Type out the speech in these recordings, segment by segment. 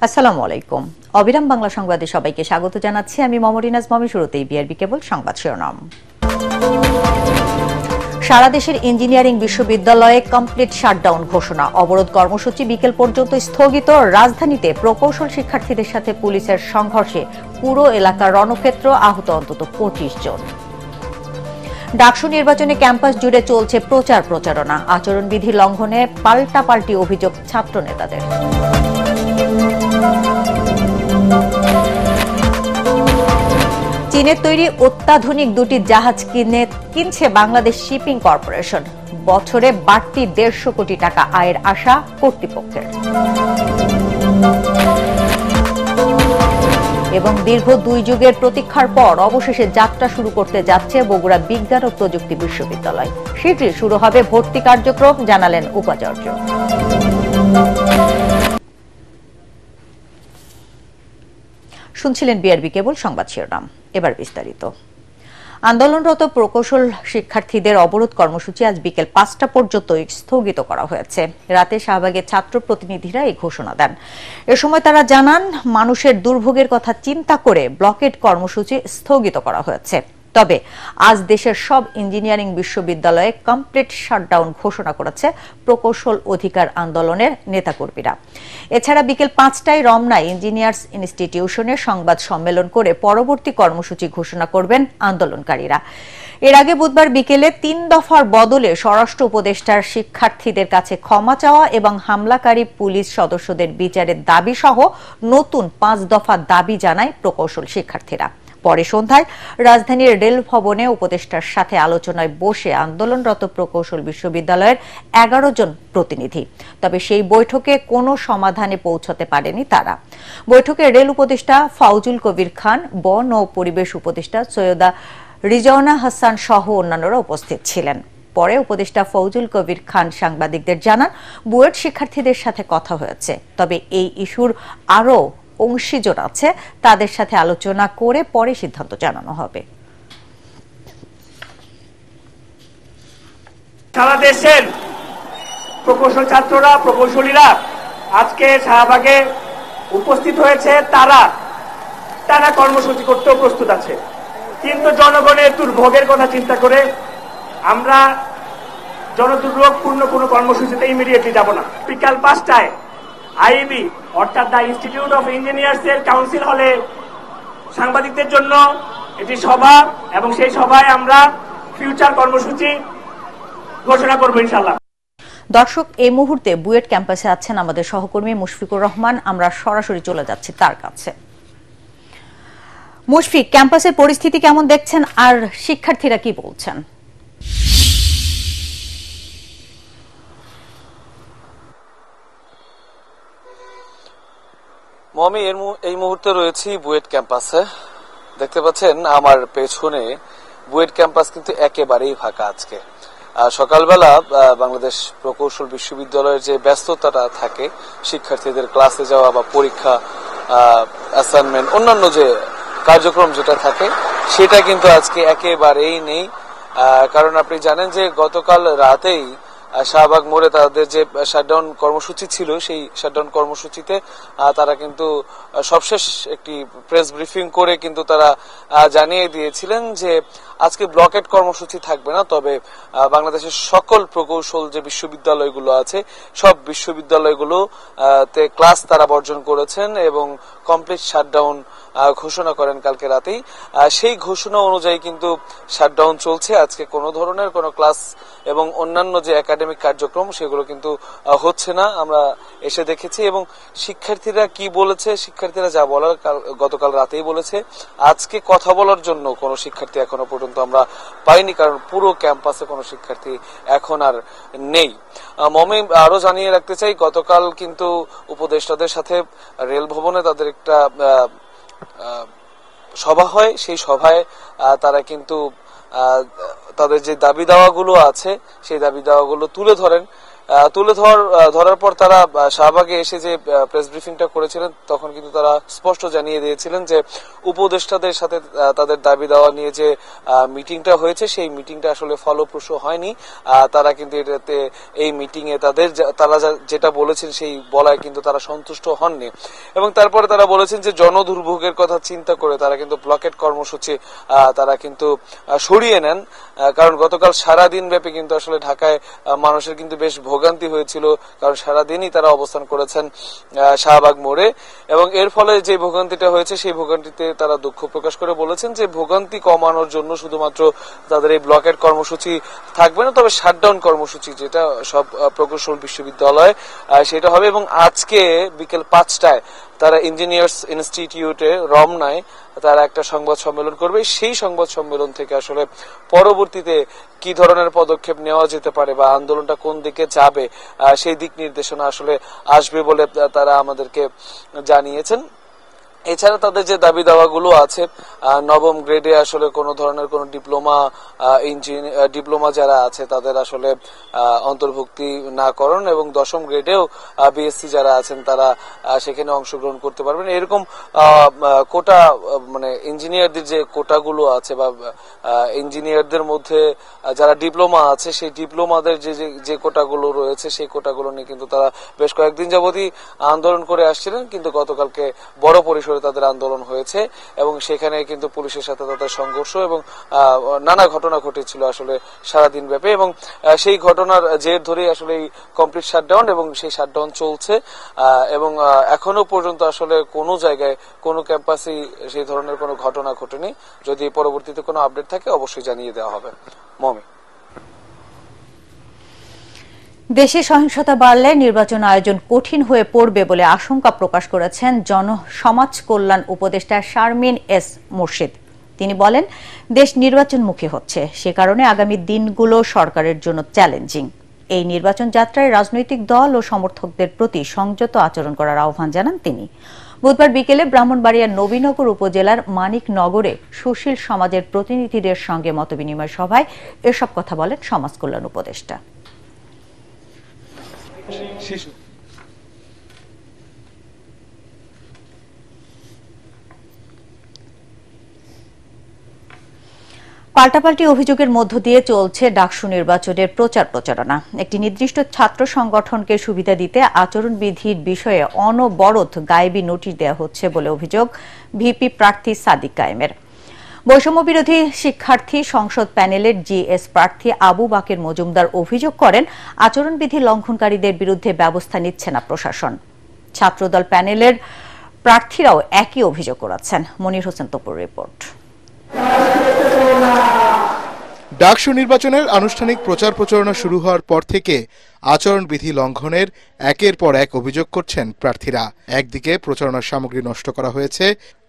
আসসালামু আলাইকুম। অবিরাম বাংলা সংবাদে সবাইকে স্বাগত জানাচ্ছি আমি মমরিনাজ মমি। শুরুতেই বিআরবি কেবল সংবাদ শিরোনাম। সারা দেশের ইঞ্জিনিয়ারিং বিশ্ববিদ্যালয়ে কমপ্লিট শাটডাউন ঘোষণা, অবরোধ কর্মসূচি বিকেল পর্যন্ত স্থগিত। রাজধানীতে প্রকৌশল শিক্ষার্থীদের সাথে পুলিশের সংঘর্ষে পুরো এলাকার রণক্ষেত্র, আহত অন্তত 25 জন। ডাকসু নির্বাচনে ক্যাম্পাস জুড়ে চলছে প্রচার প্রচারণা, আচরণবিধি লঙ্ঘনে পাল্টাপাল্টি অভিযোগ ছাত্র নেতাদের। চীনের তৈরি অত্যাধুনিক দুটি জাহাজ কিনছে বাংলাদেশ শিপিং কর্পোরেশন। বছরে বাড়তি 150 কোটি টাকা আয়ের আশা কর্তৃপক্ষের। এবং দীর্ঘ 2 যুগের প্রতীক্ষার পর অবশেষে যাত্রা শুরু করতে যাচ্ছে বগুড়া বিজ্ঞান ও প্রযুক্তি বিশ্ববিদ্যালয়। শীঘ্রই শুরু হবে ভর্তি কার্যক্রম, জানালেন উপাচার্য। শুনছিলেন বিআরবি কেবল সংবাদ শিরোনাম, এবার বিস্তারিত। আন্দোলনরত প্রকৌশল শিক্ষার্থীদের অবরোধ কর্মসূচি আজ বিকেল 5টা পর্যন্ত স্থগিত করা হয়েছে। রাতে শাহবাগের ছাত্র প্রতিনিধিরা এই ঘোষণা দেন। এ সময় তারা জানান, মানুষের দুর্ভোগের কথা চিন্তা করে ব্লকেড কর্মসূচি স্থগিত করা হয়েছে। তবে আজ দেশের সব ইঞ্জিনিয়ারিং বিশ্ববিদ্যালয়ে কমপ্লিট শাটডাউন ঘোষণা করেছে প্রকৌশল অধিকার আন্দোলনের নেতাকর্মীরা। এছাড়া বিকেল 5টায় রমনায় ইঞ্জিনিয়ার্স ইনস্টিটিউশনে সংবাদ সম্মেলন করে পরবর্তী কর্মসূচি ঘোষণা করবেন আন্দোলনকারীরা। এর আগে বুধবার বিকেলে 3 দফার বদলে স্বরাষ্ট্র উপদেষ্টার শিক্ষার্থীদের কাছে ক্ষমা চাওয়া এবং হামলাকারী পুলিশ সদস্যদের বিচারের দাবি সহ নতুন 5 দফা দাবি জানায় প্রকৌশল শিক্ষার্থীরা। পরে সন্ধ্যায় রাজধানীর রেল ভবনে উপদেষ্টার সাথে আলোচনায় বসে আন্দোলনরত প্রকৌশল বিশ্ববিদ্যালয়ের 11 জন প্রতিনিধি। তবে সেই বৈঠকে কোনো সমাধানে পৌঁছতে পারেনি তারা। বৈঠকে রেল উপদেষ্টা ফাউজুল কবির খান, বন ও পরিবেশ উপদেষ্টা সৈয়দা রিজওয়ানা হাসান সহ অন্যান্যরা উপস্থিত ছিলেন। পরে উপদেষ্টা ফৌজুল কবির খান সাংবাদিকদের জানান, বুয়েট শিক্ষার্থীদের সাথে কথা হয়েছে, তবে এই ইস্যুর আরও অংশীজন আছে, তাদের সাথে আলোচনা করে পরে সিদ্ধান্ত জানানো হবে। সারা দেশের প্রকৌশল ছাত্ররা, প্রকৌশলীরা আজকে শাহবাগে উপস্থিত হয়েছে। তারা কর্মসূচি করতেও প্রস্তুত আছে, কিন্তু জনগণের দুর্ভোগের কথা চিন্তা করে আমরা জনদুর্ভোগপূর্ণ কোনো কর্মসূচিতে ইমিডিয়েটলি যাব না। বিকাল 5টায় আইবি অর্থাৎ দ্য ইনস্টিটিউট অফ ইঞ্জিনিয়ার্স এর কাউন্সিল হলে সাংবাদিকদের জন্য একটি সভা, এবং সেই সভায় আমরা ফিউচার কর্মসূচি ঘোষণা করব ইনশাআল্লাহ। দর্শক, এই মুহূর্তে বুয়েট ক্যাম্পাসে আছেন আমাদের সহকর্মী মুশফিকুর রহমান। আমরা সরাসরি চলে যাচ্ছি তার কাছে। মুশফিক, ক্যাম্পাসের পরিস্থিতি কেমন দেখছেন আর শিক্ষার্থীরা কি বলছেন? মমি, এই মুহূর্তে রয়েছি বুয়েট ক্যাম্পাসে। দেখতে পাচ্ছেন আমার পেছনে বুয়েট ক্যাম্পাস কিন্তু একেবারেই ফাঁকা আজকে। সকালবেলা বাংলাদেশ প্রকৌশল বিশ্ববিদ্যালয়ের যে ব্যস্ততাটা থাকে, শিক্ষার্থীদের ক্লাসে যাওয়া বা পরীক্ষা, অ্যাসাইনমেন্ট, অন্যান্য যে কার্যক্রম যেটা থাকে, সেটা কিন্তু আজকে একেবারেই নেই। কারণ আপনি জানেন যে গতকাল রাতেই শাহবাগ মোড়ে তাদের যে শাটডাউন কর্মসূচি ছিল, সেই শাটডাউন কর্মসূচিতে তারা কিন্তু সবশেষ একটি প্রেস ব্রিফিং করে কিন্তু তারা জানিয়ে দিয়েছিলেন যে আজকে ব্লকেট কর্মসূচি থাকবে না, তবে বাংলাদেশের সকল প্রকৌশল যে বিশ্ববিদ্যালয়গুলো আছে, সব বিশ্ববিদ্যালয়গুলোতে ক্লাস তারা বর্জন করেছেন এবং কমপ্লিট শাটডাউন ঘোষণা করেন কালকে রাতেই। সেই ঘোষণা অনুযায়ী কিন্তু শাটডাউন চলছে। আজকে কোনো ধরনের কোনো ক্লাস এবং অন্যান্য যে একাডেমিক কার্যক্রম সেগুলো কিন্তু হচ্ছে না, আমরা এসে দেখেছি। এবং শিক্ষার্থীরা কি বলেছে, শিক্ষার্থীরা যা বলার গতকাল রাতেই বলেছে। আজকে কথা বলার জন্য কোনো শিক্ষার্থী এখনো পর্যন্ত আমরা পাইনি, কারণ পুরো ক্যাম্পাসে কোনো শিক্ষার্থী এখন আর নেই। মমি, আরো জানিয়ে রাখতে চাই, গতকাল কিন্তু উপদেষ্টাদের সাথে রেল ভবনে তাদের একটা সভা হয়। সেই সভায় তারা কিন্তু তাদের যে দাবি দাওয়াগুলো আছে সেই দাবি দাওয়াগুলো তুলে ধরেন তুলে ধরার পর তারা শাহবাগে এসে যে প্রেস ব্রিফিংটা করেছিলেন তখন কিন্তু তারা স্পষ্ট জানিয়ে দিয়েছিলেন যে উপদেষ্টাদের সাথে তাদের দাবি দেওয়া নিয়ে যে মিটিংটা হয়েছে সেই মিটিংটা আসলে ফলপ্রসূ হয়নি। তারা কিন্তু এটাতে এই মিটিং এ তারা যেটা বলেছেন সেই বলায় কিন্তু তারা সন্তুষ্ট হননি এবং তারপরে তারা বলেছেন যে জনদুর্ভোগের কথা চিন্তা করে তারা কিন্তু ব্লকেট কর্মসূচি তারা কিন্তু সরিয়ে নেন। কারণ গতকাল সারাদিন ব্যাপী কিন্তু আসলে ঢাকায় মানুষের কিন্তু বেশ ভোগান্তি হয়েছিল, কারণ সারাদিনই তারা অবস্থান করেছেন শাহবাগ মোড়ে এবং এর ফলে যে ভোগান্তিটা হয়েছে সেই ভোগান্তিতে তারা দুঃখ প্রকাশ করে বলেছেন যে ভোগান্তি কমানোর জন্য শুধুমাত্র তাদের এই ব্লকেট কর্মসূচি থাকবে না, তবে শাটডাউন কর্মসূচি যেটা সব প্রকৌশল বিশ্ববিদ্যালয় সেটা হবে এবং আজকে বিকেল 5টায় তারা ইঞ্জিনিয়ার্স ইনস্টিটিউটে রমনায় তারা একটা সংবাদ সম্মেলন করবে। সেই সংবাদ সম্মেলন থেকে আসলে পরবর্তীতে কি ধরনের পদক্ষেপ নেওয়া যেতে পারে বা আন্দোলনটা কোন দিকে যাবে সেই দিক নির্দেশনা আসলে আসবে বলে তারা আমাদেরকে জানিয়েছেন। এছাড়া তাদের যে দাবি দাওয়াগুলো আছে, নবম গ্রেডে আসলে কোন ধরনের কোন ডিপ্লোমা যারা আছে তাদের আসলে অন্তর্ভুক্তি না করণ এবং 10ম গ্রেডেও বিএসসি যারা আছেন তারা সেখানে অংশগ্রহণ করতে পারবেন, এরকম কোটা মানে ইঞ্জিনিয়ারদের যে কোটাগুলো আছে বা ইঞ্জিনিয়ারদের মধ্যে যারা ডিপ্লোমা আছে সেই ডিপ্লোমাদের যে কোটাগুলো রয়েছে সেই কোটাগুলো নিয়ে কিন্তু তারা বেশ কয়েকদিন যাবতই আন্দোলন করে আসছিলেন, কিন্তু গতকালকে বড় পরিসরে তাদের আন্দোলন হয়েছে এবং সেখানে কিন্তু পুলিশের সাথে তাদের সংঘর্ষ এবং নানা ঘটনা ঘটেছিল আসলে সারাদিন ব্যাপী এবং সেই ঘটনার জের ধরেই আসলে এই কমপ্লিট শাটডাউন এবং সেই শাটডাউন চলছে এবং এখনো পর্যন্ত আসলে কোনো জায়গায় কোনো ক্যাম্পাসেই সেই ধরনের কোনো ঘটনা ঘটেনি। যদি পরবর্তীতে কোনো আপডেট থাকে অবশ্যই জানিয়ে দেওয়া হবে। মমি, দেশে সহিংসতা বাড়লে নির্বাচন আয়োজন কঠিন হয়ে পড়বে বলে আশঙ্কা প্রকাশ করেছেন সমাজ কল্যাণ উপদেষ্টা শারমিন এস মুর্শিদ। তিনি বলেন, দেশ নির্বাচনমুখী হচ্ছে, সে কারণে আগামী দিনগুলো সরকারের জন্য চ্যালেঞ্জিং। এই নির্বাচন যাত্রায় রাজনৈতিক দল ও সমর্থকদের প্রতি সংযত আচরণ করার আহ্বান জানান তিনি। বুধবার বিকেলে ব্রাহ্মণবাড়িয়ার নবীনগর উপজেলার মানিকনগরে সুশীল সমাজের প্রতিনিধিদের সঙ্গে মতবিনিময় সভায় এসব কথা বলেন সমাজ কল্যাণ উপদেষ্টা। পাল্টাপাল্টি অভিযোগের মধ্য দিয়ে চলছে ডাকসু নির্বাচনের প্রচারণা। একটি নির্দিষ্ট ছাত্র সংগঠনকে সুবিধা দিতে আচরণবিধির বিষয়ে অনবরত গায়েবী নোটিশ দেওয়া হচ্ছে বলে অভিযোগ ভিপি প্রার্থী সাদিক কায়েমের। বৈষম্য বিরোধী শিক্ষার্থী সংসদ প্যানেলের জিএস প্রার্থী আবু বাকের মজুমদার অভিযোগ করেন, আচরণবিধি লঙ্ঘনকারীদের বিরুদ্ধে ব্যবস্থা নিচ্ছে না প্রশাসন। ছাত্রদল প্যানেলের প্রার্থীরাও একই অভিযোগ করেছেন। মনির হোসেন তপুর রিপোর্ট। ডাকসু নির্বাচনের আনুষ্ঠানিক প্রচারণা শুরু হওয়ার পর থেকে আচরণবিধি লঙ্ঘনের একের পর এক অভিযোগ করছেন প্রার্থীরা। একদিকে প্রচারণার সামগ্রী নষ্ট করা হয়েছে,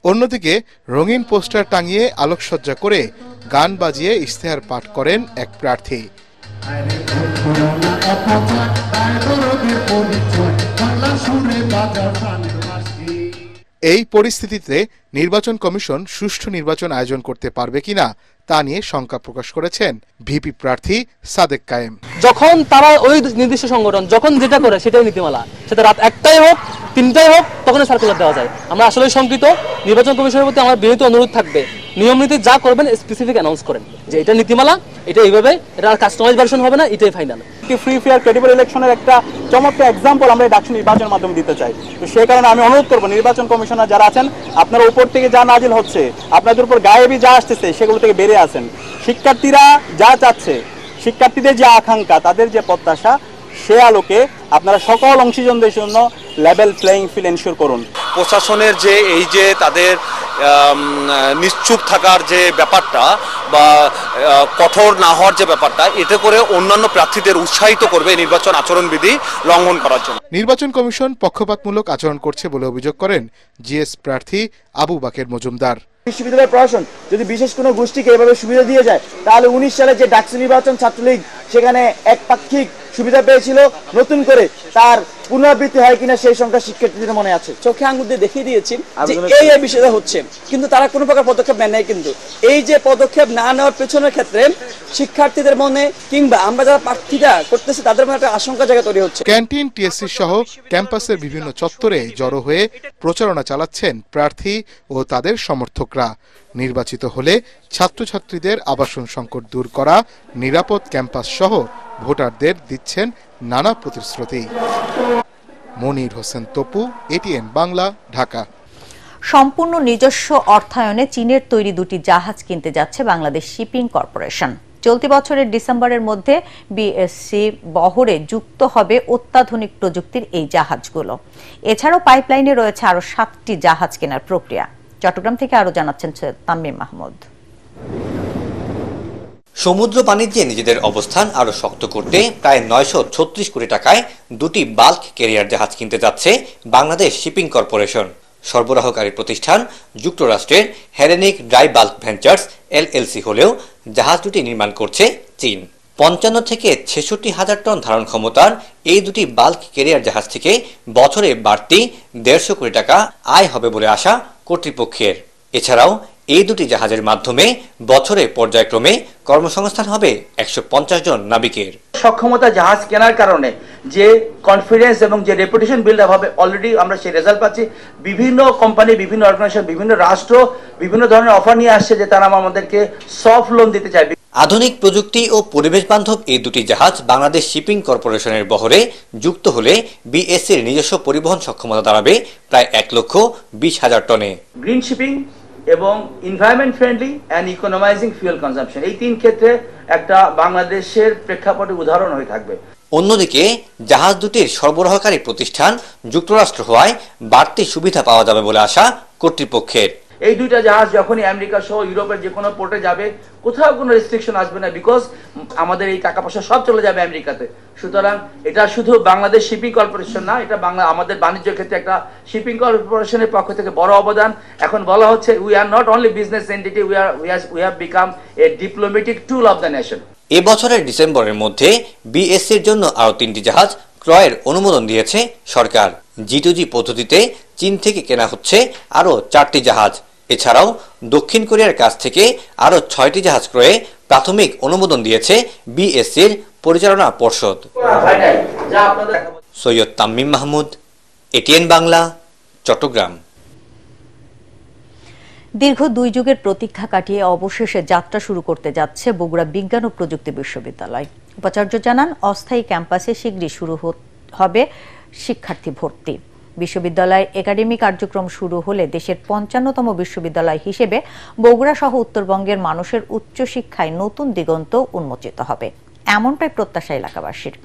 অন্যদিকে রঙিন পোস্টার টাঙিয়ে আলোকসজ্জা করে গান বাজিয়ে ইশতেহার পাঠ করেন এক প্রার্থী। এই পরিস্থিতিতে নির্বাচন কমিশন সুষ্ঠু নির্বাচন আয়োজন করতে পারবে কিনা তা নিয়ে শঙ্কা প্রকাশ করেছেন ভিপি প্রার্থী সাদেক কায়েম। যখন তারা ওই নির্দিষ্ট সংগঠন যখন যেটা করে সেটাই নীতিমালা, সেটা রাত 1টায় হোক 3টায় হোক তখন সার্কুলার দেওয়া যায়। আমরা আসলে শঙ্কিত। নির্বাচন কমিশনের প্রতি আমার বিনীত অনুরোধ থাকবে, নিয়ম নীতি যা করবেন স্পেসিফিক অ্যানাউন্স করেন যে এটা নীতিমালা, এটা এইভাবে, এটা কাস্টমাইজ ভার্সন হবে না, এটাই ফাইনাল। ফ্রি ফেয়ার ক্রেডিবল ইলেকশনের একটা চমৎকার এক্সাম্পল আমরা ডাকসু নির্বাচনের মাধ্যমে দিতে চাই। তো সেই কারণে আমি অনুরোধ করবো নির্বাচন কমিশনার যারা আছেন, আপনারা উপর থেকে যা নাজিল হচ্ছে, আপনাদের উপর গায়েবী যা আসতেছে সেগুলো থেকে বেরিয়ে আসেন। শিক্ষার্থীরা যা চাচ্ছে, শিক্ষার্থীদের যে আকাঙ্ক্ষা, তাদের যে প্রত্যাশা, সে আলোকে আপনারা সকল অংশীজনদের জন্য লেভেল প্লেইং ফিল্ড এনশিওর করুন। প্রশাসনের যে এই যে তাদের নিশ্চুপ থাকার যে ব্যাপারটা বা কঠোর না হওয়ার যে ব্যাপারটা, এতে করে অন্যান্য প্রার্থীদের উৎসাহিত করবে নির্বাচন আচরণবিধি লঙ্ঘন করার জন্য। নির্বাচন কমিশন পক্ষপাতমূলক আচরণ করছে বলে অভিযোগ করেন জিএস প্রার্থী আবু বাকের মজুমদার। বিশ্ববিদ্যালয়ের প্রশাসন যদি বিশেষ কোনো গোষ্ঠীকে এভাবে সুবিধা দিয়ে যায়, তাহলে 19 সালে যে ডাকসু নির্বাচন ছাত্রলীগ সেখানে একপাক্ষিক সুবিধা পেয়েছিল, নতুন করে তার পুনরাবৃত্তি হয় কিনা সেই সংখ্যা শিক্ষার্থীদের মনে আছে। চোখে আঙুল দিয়ে দেখিয়ে দিয়েছি যে এই বিষয়টা হচ্ছে, কিন্তু তারা কোনো প্রকার পদক্ষেপ নেয় নাই। কিন্তু এই যে পদক্ষেপ না নেওয়ার পেছনের ক্ষেত্রে শিক্ষার্থীদের মনে কিংবা আমরা যারা প্রার্থীরা করতেছি তাদের মনে একটা আশঙ্কা জায়গা তৈরি হচ্ছে। ক্যান্টিন, টিএসসি সহ ক্যাম্পাসের বিভিন্ন চত্বরে জড়ো হয়ে প্রচারণা চালাচ্ছেন প্রার্থী ও তাদের সমর্থকরা। নির্বাচিত হলে ছাত্রছাত্রীদের আবাসন সংকট দূর করা, নিরাপদ ক্যাম্পাস সহ ভোটারদের দিচ্ছেন নানা প্রতিশ্রুতি। মনির হোসেন তপু, এটিএন বাংলা, ঢাকা। সম্পূর্ণ নিজস্ব অর্থায়নে চীনের তৈরি দুটি জাহাজ কিনতে যাচ্ছে বাংলাদেশ শিপিং কর্পোরেশন। চলতি বছরের ডিসেম্বরের মধ্যে বিএসসি বহরে যুক্ত হবে অত্যাধুনিক প্রযুক্তির এই জাহাজগুলো। এছাড়াও পাইপলাইনে রয়েছে আরো 7টি জাহাজ কেনার প্রক্রিয়া। চট্টগ্রাম থেকে আরো জানাচ্ছেন তামিম মাহমুদ। সমুদ্র বাণিজ্যে নিজেদের অবস্থান আরো শক্ত করতে প্রায় 936 কোটি টাকায় দুটি বাল্ক ক্যারিয়ার জাহাজ কিনতে যাচ্ছে বাংলাদেশ শিপিং কর্পোরেশন। সরবরাহকারী প্রতিষ্ঠান যুক্তরাষ্ট্রের Hellenic dry bulk ventures LLC হলেও জাহাজ দুটি নির্মাণ করছে চীন। 55 থেকে 66 হাজার টন ধারণ ক্ষমতার এই দুটি বাল্ক ক্যারিয়ার জাহাজ থেকে বছরে বাড়তি 150 কোটি টাকা আয় হবে বলে আশা কর্তৃপক্ষের। এছাড়াও এই দুটি জাহাজের মাধ্যমে বছরে পর্যায়ক্রমে কর্মসংস্থান হবে 150 জন নাবিকের। সক্ষমতা জাহাজ কেনার কারণে যে কনফিডেন্স এবং যে রেপুটেশন বিল্ড আপ হবে, অলরেডি আমরা সেই রেজাল্ট পাচ্ছি। বিভিন্ন কোম্পানি, বিভিন্ন অর্গানাইজেশন, বিভিন্ন রাষ্ট্র বিভিন্ন ধরনের অফার নিয়ে আসছে যে তারা আমাদেরকে সফট লোন দিতে চায়। আধুনিক প্রযুক্তি ও পরিবেশ বান্ধব এই দুটি জাহাজ বাংলাদেশ শিপিং কর্পোরেশনের বহরে যুক্ত হলে বিএসসির নিজস্ব পরিবহন সক্ষমতা দাঁড়াবে প্রায় 1,20,000 টনে। গ্রিন শিপিং এবং environment friendly and economising fuel consumption, এই তিন ক্ষেত্রে একটা বাংলাদেশের প্রেক্ষাপটে উদাহরণ হয়ে থাকবে। অন্যদিকে জাহাজ দুটির সরবরাহকারী প্রতিষ্ঠান যুক্তরাষ্ট্র হওয়ায় বাড়তি সুবিধা পাওয়া যাবে বলে আশা কর্তৃপক্ষের। এই দুইটা জাহাজ যখনই আমেরিকা সহ ইউরোপের যে কোনো পোর্টে যাবে, কোথাও কোনো রেস্ট্রিকশন আসবে না, বিকজ আমাদের এই টাকা পয়সা সব চলে যাবে আমেরিকাতে। সুতরাং এটা শুধু বাংলাদেশ শিপিং কর্পোরেশন না, এটা আমাদের বাণিজ্য ক্ষেত্রে একটা শিপিং কর্পোরেশনের পক্ষ থেকে বড় অবদান। এখন বলা হচ্ছে we are not only business entity, we have become a diplomatic tool of the nation. এবছরের ডিসেম্বরের মধ্যে বিএসসির জন্য আরো 3টি জাহাজ ক্রয়ের অনুমোদন দিয়েছে সরকার। G2G পদ্ধতিতে চীন থেকে কেনা হচ্ছে আরো 4টি জাহাজ। এছাড়াও দক্ষিণ কোরিয়ার কাছ থেকে আরো 6টি জাহাজ ক্রয়ে প্রাথমিক অনুমোদন দিয়েছে বিএসসির পরিচালনা পর্ষদ। সৈয়দ তামিম মাহমুদ, এটিএন বাংলা, চট্টগ্রাম। দীর্ঘ 2 যুগের প্রতীক্ষা কাটিয়ে অবশেষে যাত্রা শুরু করতে যাচ্ছে বগুড়া বিজ্ঞান ও প্রযুক্তি বিশ্ববিদ্যালয়। উপাচার্য জানান, অস্থায়ী ক্যাম্পাসে শীঘ্রই শুরু হবে শিক্ষার্থী ভর্তি। বিশ্ববিদ্যালয়ের একাডেমিক কার্যক্রম শুরু হলে দেশের 55তম বিশ্ববিদ্যালয় হিসেবে বগুড়া সহ উত্তরবঙ্গের মানুষের উচ্চশিক্ষায় নতুন দিগন্ত উন্মোচিত হবে, এমনটাই প্রত্যাশা এলাকাবাসীর।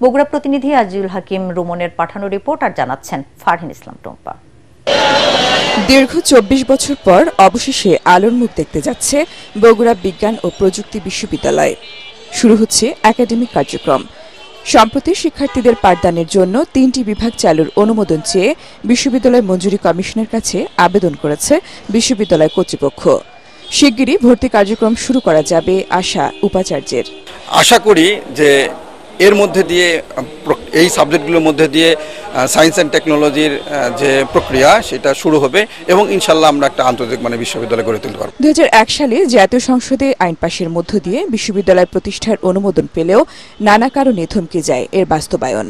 বগুড়া প্রতিনিধি আজিজুল হাকিম রুমনের পাঠানো রিপোর্ট আর জানাচ্ছেন ফারহিন ইসলাম টুম্পা। দীর্ঘ 24 বছর পর অবশেষে আলোর মুখ দেখতে যাচ্ছে বগুড়া বিজ্ঞান ও প্রযুক্তি বিশ্ববিদ্যালয়। শুরু হচ্ছে একাডেমিক কার্যক্রম। সম্প্রতি শিক্ষার্থীদের পাঠদানের জন্য 3টি বিভাগ চালুর অনুমোদন চেয়ে বিশ্ববিদ্যালয় মঞ্জুরি কমিশনের কাছে আবেদন করেছে বিশ্ববিদ্যালয় কর্তৃপক্ষ। শিগগিরই ভর্তি কার্যক্রম শুরু করা যাবে আশা উপাচার্যের। আশা করি যে এর মধ্যে দিয়ে এই সাবজেক্টগুলোর মধ্যে দিয়ে সায়েন্স অ্যান্ড টেকনোলজির যে প্রক্রিয়া সেটা শুরু হবে এবং ইনশাল্লাহ আমরা একটা আন্তর্জাতিক মানের বিশ্ববিদ্যালয় গড়ে তুলতে পারব। 2001 সালে জাতীয় সংসদে আইন পাশের মধ্য দিয়ে বিশ্ববিদ্যালয় প্রতিষ্ঠার অনুমোদন পেলেও নানা কারণে থমকে যায় এর বাস্তবায়ন।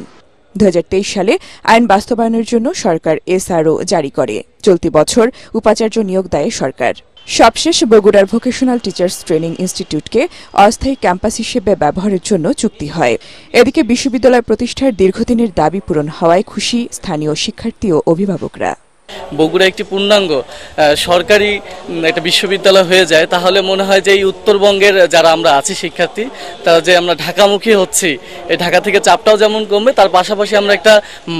2023 সালে আইন বাস্তবায়নের জন্য সরকার এসআরও জারি করে। চলতি বছর উপাচার্য নিয়োগ দেয় সরকার। সবশেষ বগুড়ার ভোকেশনাল টিচার্স ট্রেনিং ইনস্টিটিউটকে অস্থায়ী ক্যাম্পাস হিসেবে ব্যবহারের জন্য চুক্তি হয়। এদিকে বিশ্ববিদ্যালয় প্রতিষ্ঠার দীর্ঘদিনের দাবি পূরণ হওয়ায় খুশি স্থানীয় শিক্ষার্থী ও অভিভাবকরা। বগুড়া একটি পূর্ণাঙ্গ সরকারি একটা বিশ্ববিদ্যালয় হয়ে যায়, তাহলে মনে হয় যে এই উত্তরবঙ্গের যারা আমরা আছি শিক্ষার্থী, তারা যে আমরা ঢাকামুখী হচ্ছি, এই ঢাকা থেকে চাপটাও যেমন কমবে, তার পাশাপাশি আমরা একটা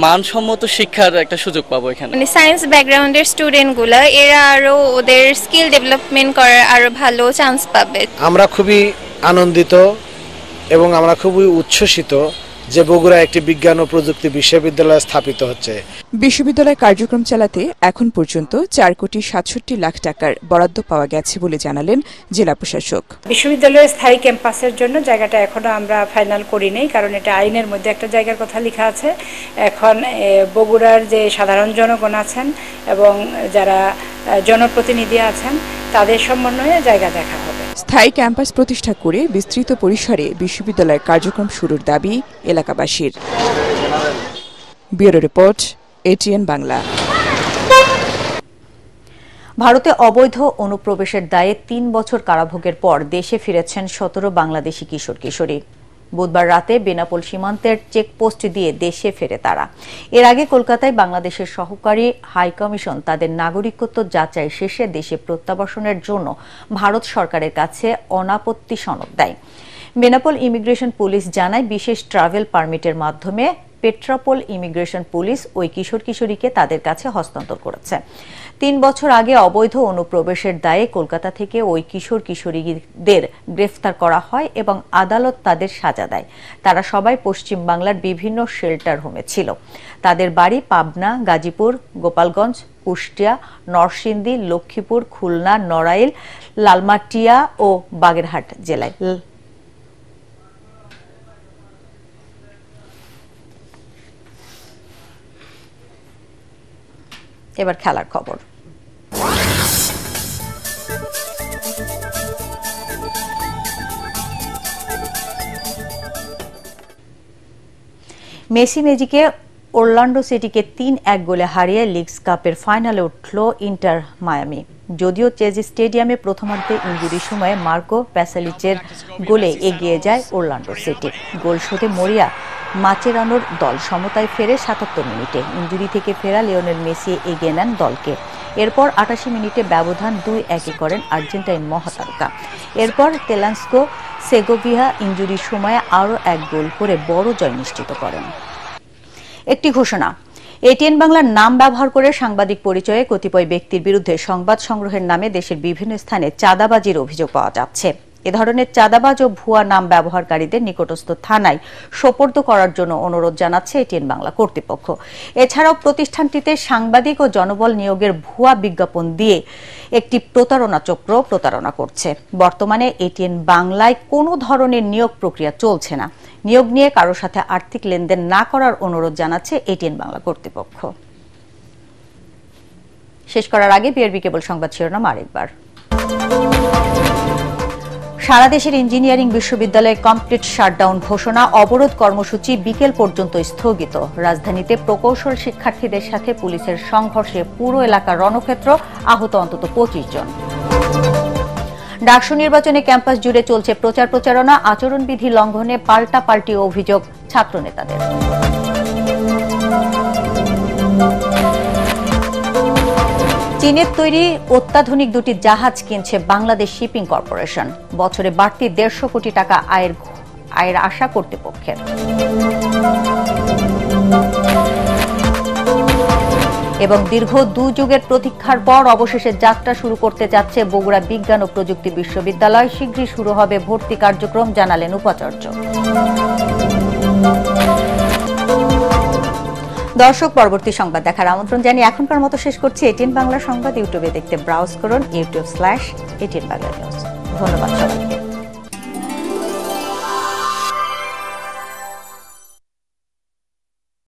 মানসম্মত শিক্ষার একটা সুযোগ পাবো এখানে। মানে সায়েন্স ব্যাকগ্রাউন্ডের স্টুডেন্টগুলো এরা আরো ওদের স্কিল ডেভেলপমেন্ট করার আরো ভালো চান্স পাবে। আমরা খুবই আনন্দিত এবং আমরা খুবই উচ্ছ্বসিত যে বগুড়া একটি বিজ্ঞান ও প্রযুক্তি বিশ্ববিদ্যালয় স্থাপিত হচ্ছে। বিশ্ববিদ্যালয় কার্যক্রম চালাতে এখন পর্যন্ত 4,67 লাখ টাকার বরাদ্দ পাওয়া গেছে বলে জানালেন জেলা প্রশাসক। বিশ্ববিদ্যালয়ের স্থায়ী ক্যাম্পাসের জন্য জায়গাটা এখনো আমরা ফাইনাল করি নাই, কারণ এটা আইনের মধ্যে একটা জায়গার কথা লেখা আছে। এখন বগুড়ার যে সাধারণ জনগণ আছেন এবং যারা জনপ্রতিনিধি আছেন তাদের সমন্বয়ে জায়গা দেখা হবে। স্থায়ী ক্যাম্পাস প্রতিষ্ঠা করে বিস্তৃত পরিসরে বিশ্ববিদ্যালয়ের কার্যক্রম শুরুর দাবি এলাকাবাসীর। Bureau report, ATN Bangla. ভারতে অবৈধ অনুপ্রবেশের দায়ে 3 বছর কারাভোগের পর দেশে ফিরেছেন 17 বাংলাদেশি কিশোর কিশোরী। বুধবার রাতে বেনাপোল সীমান্তের চেকপোস্ট দিয়ে দেশে ফেরে তারা। এর আগে কলকাতায় বাংলাদেশের সহকারী হাইকমিশন তাদের নাগরিকত্ব যাচাই শেষে দেশে প্রত্যাবাসনের জন্য ভারত সরকারের কাছে অনাপত্তি সনদ দেয়। বেনাপোল ইমিগ্রেশন পুলিশ জানায়, বিশেষ ট্রাভেল পারমিটের মাধ্যমে পেট্রাপোল ইমিগ্রেশন পুলিশ ওই কিশোর কিশোরীকে তাদের কাছে হস্তান্তর করেছে। 3 বছর আগে অবৈধ অনুপ্রবেশের দায়ে কলকাতা থেকে ওই কিশোর কিশোরীদের গ্রেফতার করা হয় এবং আদালত তাদের সাজা দেয়। তারা সবাই পশ্চিম বাংলার বিভিন্ন শেল্টার হোমে ছিল। তাদের বাড়ি পাবনা, গাজীপুর, গোপালগঞ্জ, কুষ্টিয়া, নরসিংদী, লক্ষ্মীপুর, খুলনা, নড়াইল, লালমাটিয়া ও বাগেরহাট জেলায়। এবার খেলার খবর। মেসি ম্যাজিকে ওরল্যান্ডো সিটিকে 3-1 গোলে হারিয়ে লিগস কাপের ফাইনালে উঠল ইন্টার মায়ামি। যদিও চেজ স্টেডিয়ামে প্রথমার্ধে ইনজুরির সময়ে মার্কো প্যাসালিচের গোলে এগিয়ে যায় ওরল্যান্ডো সিটি। গোল শোধে মরিয়া মাচেরানোর দল সমতায় ফেরে 77 মিনিটে। ইনজুরি থেকে ফেরা লিওনেল মেসি এগিয়ে নেন দলকে। এরপর 88 মিনিটে ব্যবধান 2-1 করেন আর্জেন্টাইন মহাতারকা। এরপর তেলান্সকো সেগোভিয়া ইনজুরির সময়ে আরও 1 গোল করে বড় জয় নিশ্চিত করেন। একটি ঘোষণা, এটিএন বাংলার নাম ব্যবহার করে সাংবাদিক পরিচয়ে কতিপয় ব্যক্তির বিরুদ্ধে সংবাদ সংগ্রহের নামে দেশের বিভিন্ন স্থানে চাঁদাবাজির অভিযোগ পাওয়া যাচ্ছে। এ ধরনের চাঁদাবাজ ও ভুয়া নাম ব্যবহারকারীদের নিকটস্থ থানায় সোপর্দ করার জন্য অনুরোধ জানাচ্ছে এটিএন বাংলা কর্তৃপক্ষ। এছাড়াও প্রতিষ্ঠানটিতে সাংবাদিক ও জনবল নিয়োগের ভুয়া বিজ্ঞাপন দিয়ে একটি প্রতারণা চক্র প্রতারণা করছে। বর্তমানে এটিএন বাংলায় কোনো ধরনের নিয়োগ প্রক্রিয়া চলছে না। নিয়োগ নিয়ে কারোর সাথে আর্থিক লেনদেন না করার অনুরোধ জানাচ্ছে এটিএন বাংলা কর্তৃপক্ষ। শেষ করার আগে বিআরবি কেবল সংবাদ শিরোনাম আরেকবার। সারা দেশের ইঞ্জিনিয়ারিং বিশ্ববিদ্যালয়ে কমপ্লিট শাটডাউন ঘোষণা, অবরোধ কর্মসূচি বিকেল পর্যন্ত স্থগিত। রাজধানীতে প্রকৌশল শিক্ষার্থীদের সাথে পুলিশের সংঘর্ষে পুরো এলাকা রণক্ষেত্র, আহত অন্তত 25 জন। ডাকসু নির্বাচনে ক্যাম্পাস জুড়ে চলছে প্রচার প্রচারণা, আচরণবিধি লঙ্ঘনে পাল্টাপাল্টি অভিযোগ ছাত্রনেতাদের। চীনের তৈরি অত্যাধুনিক 2টি জাহাজ কিনছে বাংলাদেশ শিপিং কর্পোরেশন। বছরে বাড়তি 150 কোটি টাকা আয়ের আশা কর্তৃপক্ষের। এবং দীর্ঘ 2 যুগের প্রতীক্ষার পর অবশেষে যাত্রা শুরু করতে যাচ্ছে বগুড়া বিজ্ঞান ও প্রযুক্তি বিশ্ববিদ্যালয়। শীঘ্রই শুরু হবে ভর্তি কার্যক্রম, জানালেন উপাচার্য। দর্শক, পরবর্তী সংবাদ দেখার আমন্ত্রণ জানিয়ে এখনকার মতো শেষ করছি এটিএন বাংলা সংবাদ। ইউটিউবে দেখতে ব্রাউজ করুন youtube/এটিএন বাংলা নিউজ। ধন্যবাদ সবাইকে।